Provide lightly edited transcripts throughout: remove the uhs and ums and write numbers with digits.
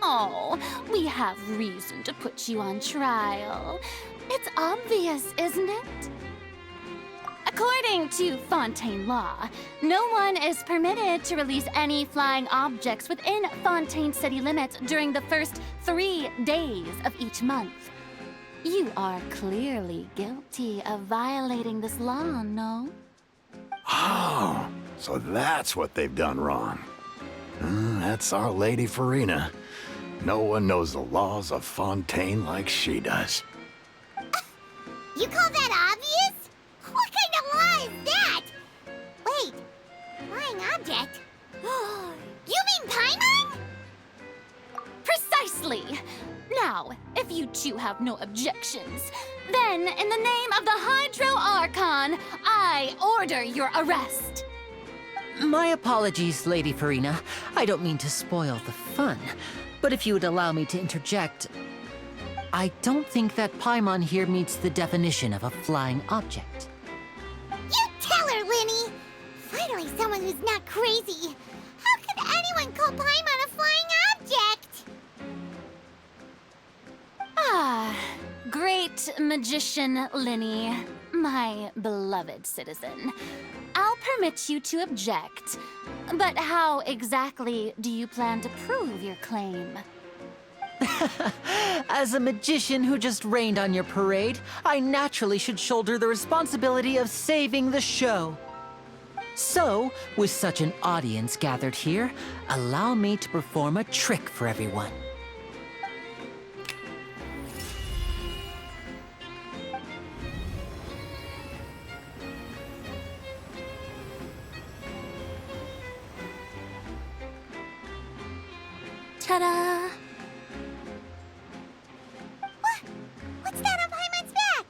Oh, we have reason to put you on trial. It's obvious, isn't it? According to Fontaine law, no one is permitted to release any flying objects within Fontaine city limits during the first 3 days of each month. You are clearly guilty of violating this law, no? Oh, so that's what they've done wrong. That's our Lady Farina. No one knows the laws of Fontaine like she does. You call that obvious? What kind of law is that? Wait, flying object? You mean Paimon? Precisely! Now, if you two have no objections, then in the name of the Hydro Archon, I order your arrest. My apologies, Lady Farina. I don't mean to spoil the fun, but if you would allow me to interject, I don't think that Paimon here meets the definition of a flying object. You tell her, Linny! Finally someone who's not crazy. How could anyone call Paimon a flying object? Ah, great magician Linny, my beloved citizen. I'll permit you to object, but how exactly do you plan to prove your claim? As a magician who just rained on your parade, I naturally should shoulder the responsibility of saving the show. So, with such an audience gathered here, allow me to perform a trick for everyone. Ta-da! What's that on Paimon's back?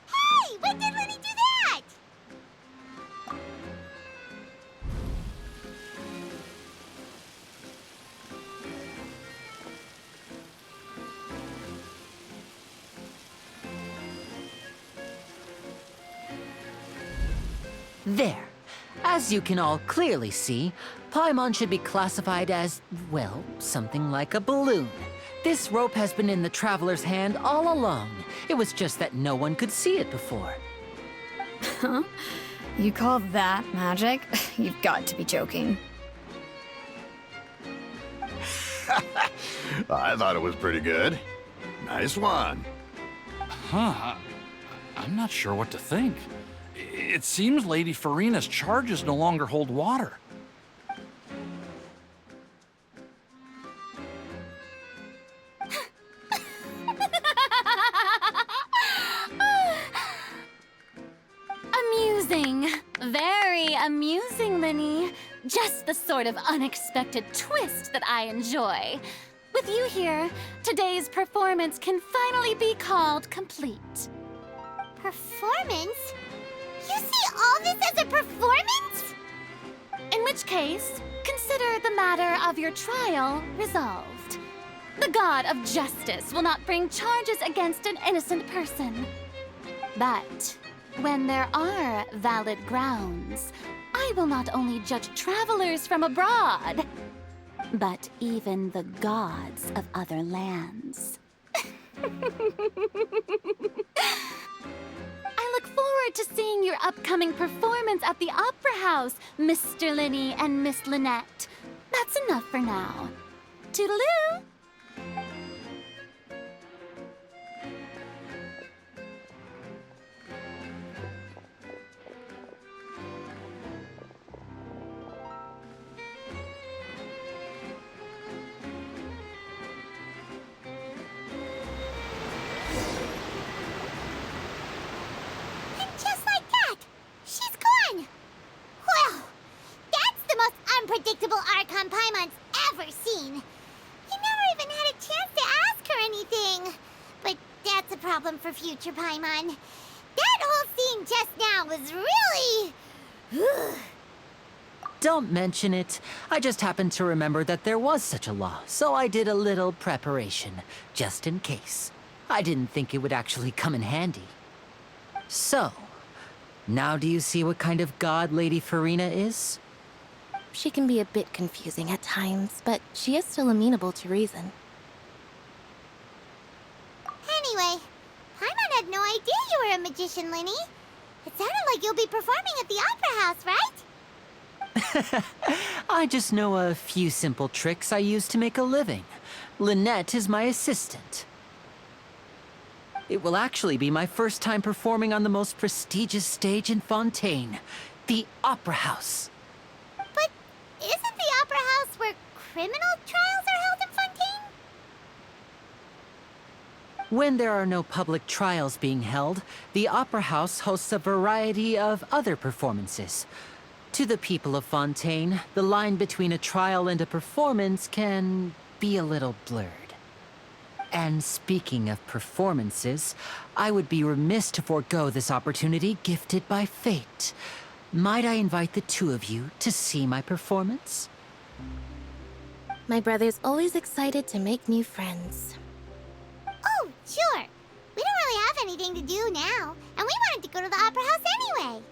Hey, when did Linny do that? There. As you can all clearly see, Paimon should be classified as, well, something like a balloon. This rope has been in the traveler's hand all along. It was just that no one could see it before. Huh? You call that magic? You've got to be joking. I thought it was pretty good. Nice one. Huh. I'm not sure what to think. It seems Lady Farina's charges no longer hold water. Amusing. Very amusing, Linny. Just the sort of unexpected twist that I enjoy. With you here, today's performance can finally be called complete. Performance? You see all this as a performance? In which case, consider the matter of your trial resolved. The god of justice will not bring charges against an innocent person. But when there are valid grounds, I will not only judge travelers from abroad, but even the gods of other lands. I look forward to seeing your upcoming performance at the Opera House, Mr. Linny and Miss Lynette. That's enough for now. Toodaloo! Unpredictable Archon Paimon's ever seen. You never even had a chance to ask her anything. But that's a problem for future Paimon. That whole scene just now was really... Don't mention it. I just happened to remember that there was such a law, so I did a little preparation, just in case. I didn't think it would actually come in handy. So, now do you see what kind of god Lady Farina is? She can be a bit confusing at times, but she is still amenable to reason. Anyway, Paimon had no idea you were a magician, Linny. It sounded like you'll be performing at the Opera House, right? I just know a few simple tricks I use to make a living. Lynette is my assistant. It will actually be my first time performing on the most prestigious stage in Fontaine, the Opera House. But isn't the Opera House where criminal trials are held in Fontaine? When there are no public trials being held, the Opera House hosts a variety of other performances. To the people of Fontaine, the line between a trial and a performance can be a little blurred. And speaking of performances, I would be remiss to forego this opportunity gifted by fate. Might I invite the two of you to see my performance? My brother's always excited to make new friends. Oh, sure. We don't really have anything to do now, and we wanted to go to the Opera House anyway.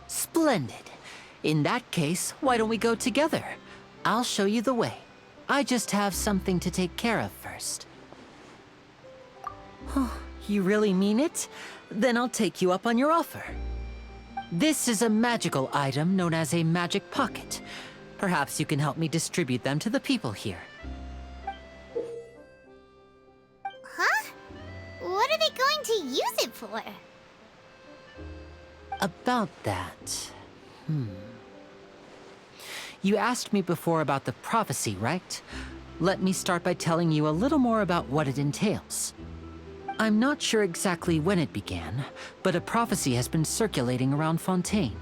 Splendid. In that case, why don't we go together? I'll show you the way. I just have something to take care of first. You really mean it? Then I'll take you up on your offer. This is a magical item known as a magic pocket. Perhaps you can help me distribute them to the people here. Huh? What are they going to use it for? About that... You asked me before about the prophecy, right? Let me start by telling you a little more about what it entails. I'm not sure exactly when it began, but a prophecy has been circulating around Fontaine.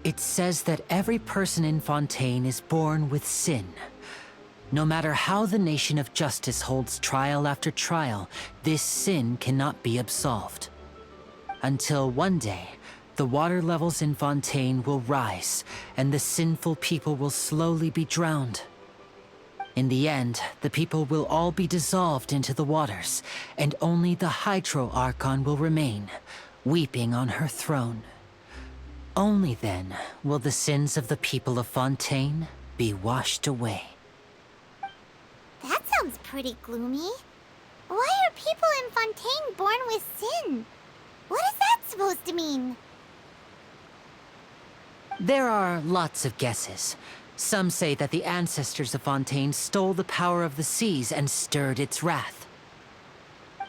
It says that every person in Fontaine is born with sin. No matter how the nation of justice holds trial after trial, this sin cannot be absolved. Until one day, the water levels in Fontaine will rise, and the sinful people will slowly be drowned. In the end, the people will all be dissolved into the waters, and only the Hydro Archon will remain, weeping on her throne. Only then will the sins of the people of Fontaine be washed away. That sounds pretty gloomy. Why are people in Fontaine born with sin? What is that supposed to mean? There are lots of guesses. Some say that the ancestors of Fontaine stole the power of the seas and stirred its wrath.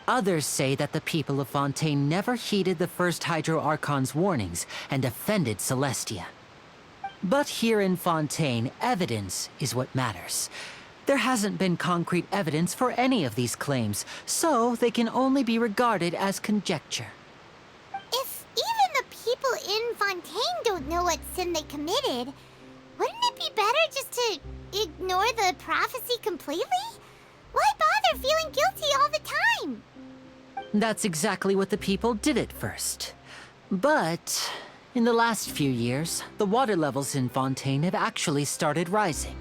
Others say that the people of Fontaine never heeded the first Hydro Archon's warnings and offended Celestia. But here in Fontaine, evidence is what matters. There hasn't been concrete evidence for any of these claims, so they can only be regarded as conjecture. If even the people in Fontaine don't know what sin they committed, wouldn't it be better just to ignore the prophecy completely? Why bother feeling guilty all the time? That's exactly what the people did at first. But in the last few years, the water levels in Fontaine have actually started rising.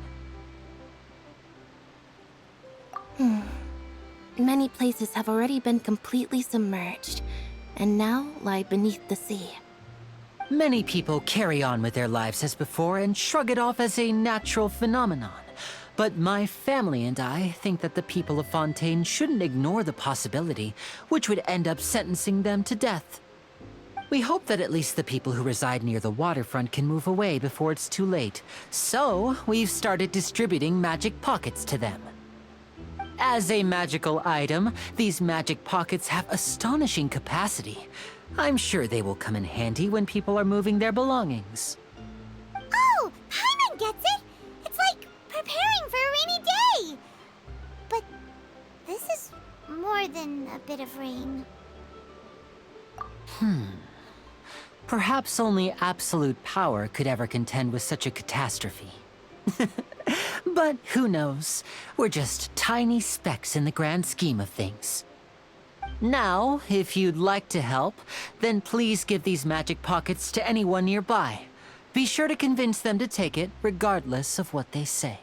Many places have already been completely submerged, and now lie beneath the sea. Many people carry on with their lives as before and shrug it off as a natural phenomenon. But my family and I think that the people of Fontaine shouldn't ignore the possibility, which would end up sentencing them to death. We hope that at least the people who reside near the waterfront can move away before it's too late. So, we've started distributing magic pockets to them. As a magical item, these magic pockets have astonishing capacity. I'm sure they will come in handy when people are moving their belongings. Oh, Paimon gets it! It's like preparing for a rainy day! But this is more than a bit of rain. Perhaps only absolute power could ever contend with such a catastrophe. But who knows? We're just tiny specks in the grand scheme of things. Now, if you'd like to help, then please give these magic pockets to anyone nearby. Be sure to convince them to take it, regardless of what they say.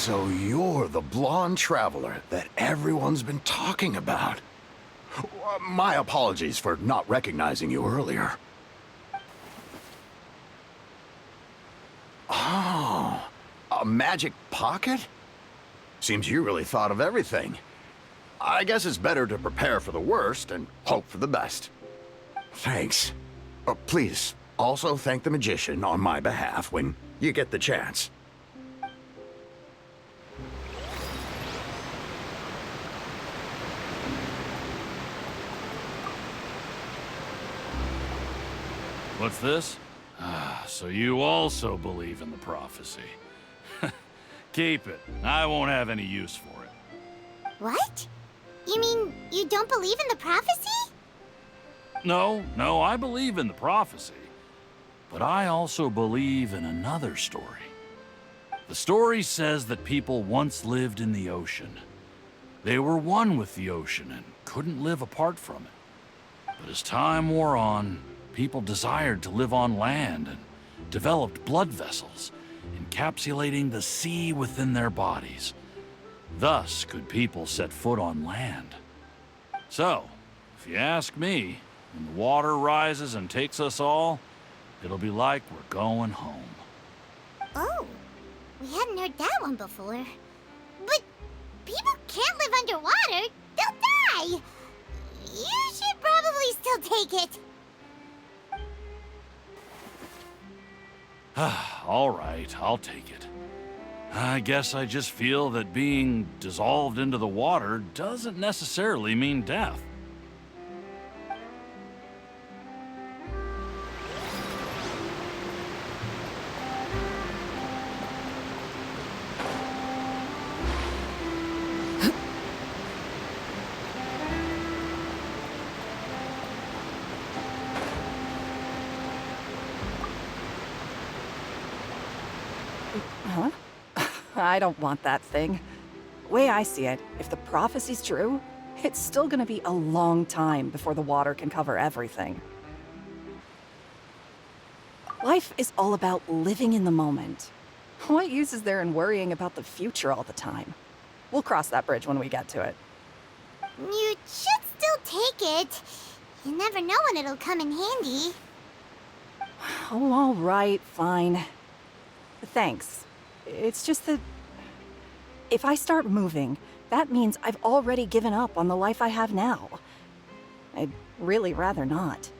So you're the blonde traveler that everyone's been talking about. My apologies for not recognizing you earlier. Oh, a magic pocket? Seems you really thought of everything. I guess it's better to prepare for the worst and hope for the best. Thanks. Please, also thank the magician on my behalf when you get the chance. What's this? So you also believe in the prophecy. Keep it. I won't have any use for it. What? You mean you don't believe in the prophecy? No, I believe in the prophecy. But I also believe in another story. The story says that people once lived in the ocean. They were one with the ocean and couldn't live apart from it. But as time wore on, people desired to live on land and developed blood vessels, encapsulating the sea within their bodies. Thus could people set foot on land. So, if you ask me, when the water rises and takes us all, it'll be like we're going home. Oh, we hadn't heard that one before. But people can't live underwater. They'll die. You should probably still take it. All right, I'll take it. I guess I just feel that being dissolved into the water doesn't necessarily mean death. Huh? I don't want that thing. Way I see it, if the prophecy's true, it's still gonna be a long time before the water can cover everything. Life is all about living in the moment. What use is there in worrying about the future all the time? We'll cross that bridge when we get to it. You should still take it. You never know when it'll come in handy. Oh, all right, fine. Thanks. It's just that if I start moving, that means I've already given up on the life I have now. I'd really rather not.